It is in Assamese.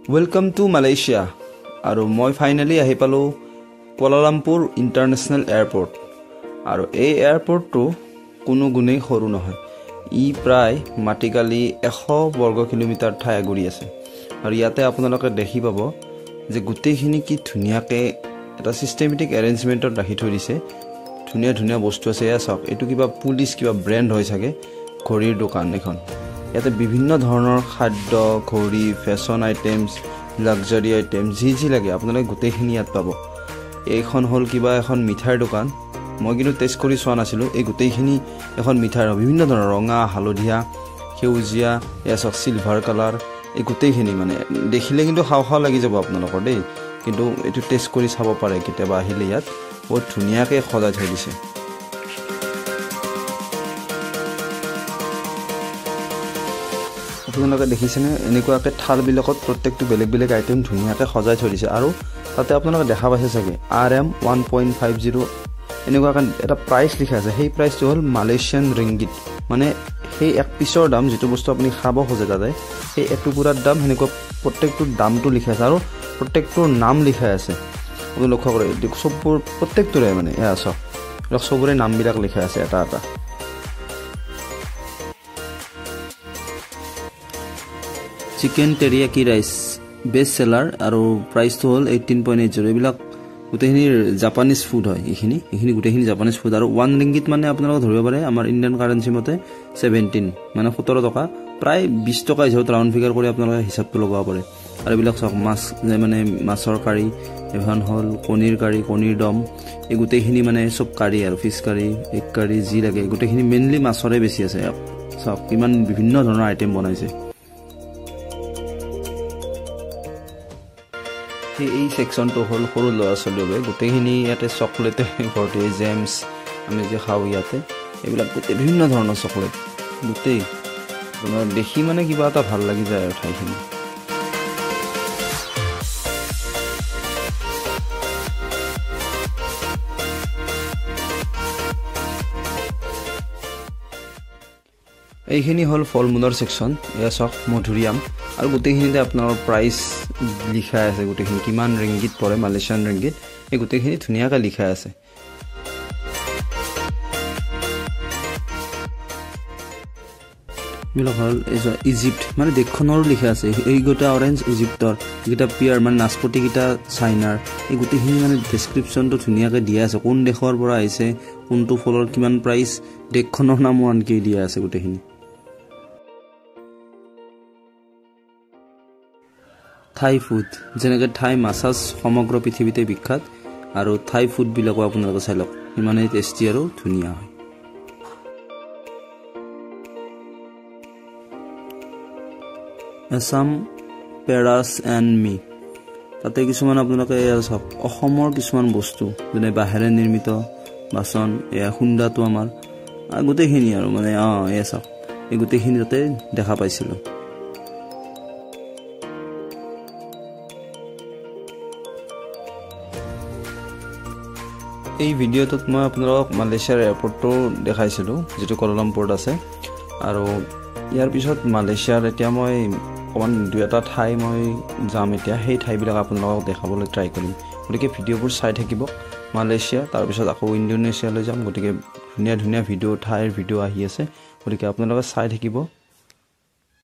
Welcome to Malaysia. আৰু মই ফাইনালি আহি পালো কুয়ালা লাম্পুৰ ইন্টাৰনেশ্যনেল এয়াৰপোৰ্ট আৰু এই এয়াৰপোৰ্টটো কোনো গুণেই সৰু নহয় ই প্ৰায় মাটিকালি 100 বৰ্গ কিলোমিটাৰ ঠাই আগুৰি আছে আৰু ইয়াতে আপোনালোকে দেখি পাব যে গোটেইখিনি কি ধুনিয়াকে এটা সিস্টেমেটিক এৰেঞ্জমেন্টত ৰাখি থৈ দিছে ধুনিয়া ধুনিয়া বস্তু আছে এয়া সব এটো কিবা পুলিশ কিবা ব্ৰ্যান্ড হৈ থাকে ঘড়ীৰ দোকান এখন ইয়াতে বিভিন্ন ধৰণৰ খাদ্য ঘড়ী ফেশ্বন আইটেমছ লাক্সাৰি আইটেম যি লাগে আপোনালোকে গোটেইখিনি ইয়াত পাব এইখন হল কিবা এখন মিঠাইৰ দোকান মই কিন্তু টেষ্ট কৰি চোৱা নাছিলো এই গোটেইখিনি এখন মিঠাইৰ বিভিন্ন ধৰণৰ ৰঙা হালধীয়া সেউজীয়া এসক সিলভাৰ কালাৰ এই গোটেইখিনি মানে দেখিলে কিন্তু খাও লাগি যাব আপোনালোকৰ দেই কিন্তু এটো টেষ্ট কৰি চাব পাৰে কিতাবা আহিলে ইয়াত বহুত ধুনিয়াকৈ সজাই থৈ দিছে আপোনালোকে দেখিছেনে এনেকুৱাকে থাল বিলাকত প্ৰত্যেকটো বেলেগ বেলেগ আইটেম ধুনিয়াকৈ সজাই থৈ দিছে আৰু তাতে আপোনালোকে দেখা পাইছে চাগে RM 1.50 এনেকুৱা এটা প্ৰাইস লিখা আছে সেই প্ৰাইসটো হল মালয়েছিয়ান ৰিংগিত মানে সেই এক পিছৰ দাম যেটো বস্তু আপুনি খাব খোজে তাতে সেই এক টুকুৰাৰ দাম হেনেকুৱা প্ৰত্যেকটো দামটো লিখা আছে আৰু প্ৰত্যেকটোৰ নাম লিখা আছে আপুনি লক্ষ্য কৰে সববোৰ প্ৰত্যেকটোৰে মানে এয়া সবৰে নাম বিলাক লিখা আছে এটা এটা চিকেন টেৰিয়াকি ৰাইস বেস্ট সেলাৰ আৰু প্ৰাইসটো হল 18.80 এবিলাক গোটেইখিনি জাপানিজ ফুড হয় এইখিনি গোটেইখিনি জাপানিজ ফুড আৰু 1 ৰিংগিত মানে আপোনালোকে ধৰিব পাৰে আমাৰ ইণ্ডিয়ান কাৰেন্সি মতে 17 মানে 17 টকা প্ৰায় 20 টকা হিচাপত ৰাউন্ড ফিগাৰ কৰি আপোনালোকে হিচাপটো লগাব পাৰে আৰু এবিলাক সব মাছ মানে মাছৰ কাৰী এখন হল কণীৰ কাৰী কণীৰ দম এই গোটেইখিনি মানে সব কাৰী আৰু ফিশ কাৰী এগ কাৰী যি লাগে গোটেইখিনি মেইনলি মাছৰে বেছি আছে সব কিমান বিভিন্ন ধৰণৰ আইটেম বনাইছে এই সেকশনটো হল সৰু লৰা ছোৱালীৰ গোটেইখিনি ইয়াতে চকলেট ভৰ্তি জেমছ আমি যে খাও ইয়াতে এইবিলাক গোটেই বিভিন্ন ধৰণৰ চকলেট গোটেই দেখি মানে কিবা এটা ভাল লাগি যায় আৰু ঠাইখিনি এইখিনি হল ফলমূলৰ সেকশন এয়া সব মধুৰিয়াম আৰু গোটেইখিনিতে আপোনাৰ প্ৰাইস লিখা আছে গোটেইখিনি কিমান ৰিংগিত পৰে মালয়েছিয়ান ৰিংগিত এই গোটেইখিনি ধুনিয়াকৈ লিখা আছে বিলাক হল ইজিপ্ট মানে দেশখনৰ লিখা আছে এই গোটা অৰেঞ্জ ইজিপ্টৰ এটা পিয়াৰ মানে নাসপতি কিটা চাইনাৰ এই গোটেইখিনি মানে ডেসক্ৰিপচনটো ধুনিয়াকৈ দিয়া আছে কোন দেশৰ পৰা আহিছে কোনটো ফলৰ কিমান প্ৰাইস দেশখনৰ নামও আনকি দিয়া আছে গোটেইখিনি থাই ফুড যেনেকৈ থাই মাছাজ সমগ্ৰ পৃথিৱীতে বিখ্যাত আৰু থাই ফুড বিলাকো আপোনালোকে চাই লওক ইমানে টেষ্টি আৰু ধুনিয়া হয় আসাম পেৰাছ এণ্ড মি তাতে কিছুমান আপোনালোকে সব অসমৰ কিছুমান বস্তু যেনে বাহেৰে নিৰ্মিত বাচন এয়া খুন্দাটো আমাৰ গোটেইখিনি আৰু মানে এয়া সব এই গোটেইখিনি তাতে দেখা পাইছিলোঁ এই ভিডিঅ'টোত মই আপোনালোকক মালয়েছিয়াৰ এয়াৰপোৰ্টটো দেখাইছিলোঁ যেটো কুয়ালা লাম্পুৰত আছে আৰু ইয়াৰ পিছত মালয়েছিয়াৰ এতিয়া মই অকমান দুই এটা ঠাই মই যাম এতিয়া সেই ঠাইবিলাক আপোনালোকক দেখাবলৈ ট্ৰাই কৰিম গতিকে ভিডিঅ'বোৰ চাই থাকিব মালয়েছিয়া তাৰ পিছত আকৌ ইণ্ডোনেছিয়ালৈ যাম গতিকে ধুনিয়া ভিডিঅ' ঠাইৰ ভিডিঅ' আহি আছে গতিকে আপোনালোকে চাই থাকিব